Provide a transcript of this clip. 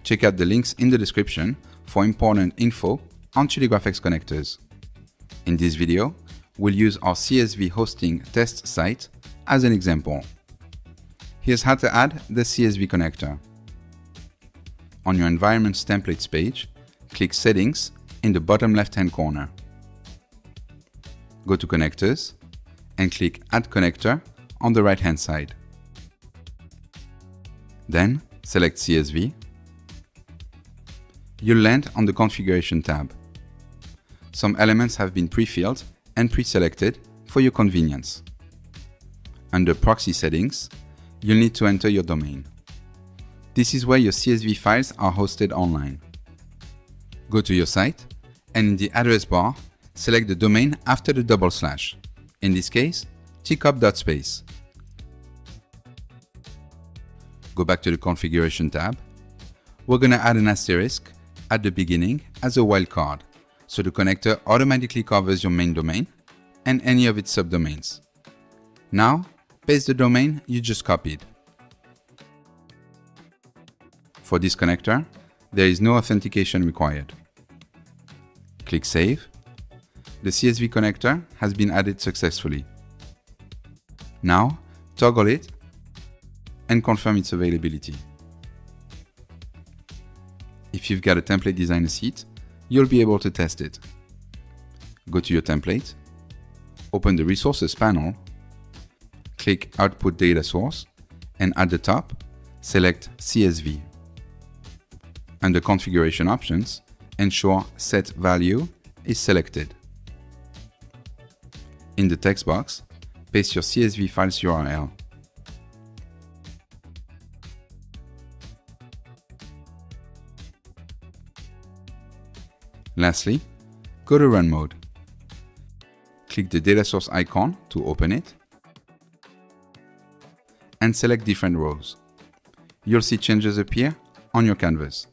Check out the links in the description for important info on CHILI GraFx connectors. In this video, we'll use our CSV hosting test site as an example. Here's how to add the CSV connector. On your Environments Templates page, click Settings in the bottom left-hand corner. Go to Connectors and click Add Connector on the right-hand side. Then select CSV. You'll land on the Configuration tab. Some elements have been pre-filled and pre-selected for your convenience. Under Proxy Settings, you'll need to enter your domain. This is where your CSV files are hosted online. Go to your site and in the address bar, select the domain after the double slash. In this case, tcob.space. Go back to the Configuration tab. We're going to add an asterisk at the beginning as a wildcard, so the connector automatically covers your main domain and any of its subdomains. Now, paste the domain you just copied. For this connector, there is no authentication required. Click Save. The CSV connector has been added successfully. Now, toggle it and confirm its availability. If you've got a template designer sheet, you'll be able to test it. Go to your template, open the Resources panel, click Output Data Source, and at the top, select CSV. Under Configuration Options, ensure Set Value is selected. In the text box, paste your CSV file's URL. Lastly, go to Run mode. Click the data source icon to open it and select different rows. You'll see changes appear on your canvas.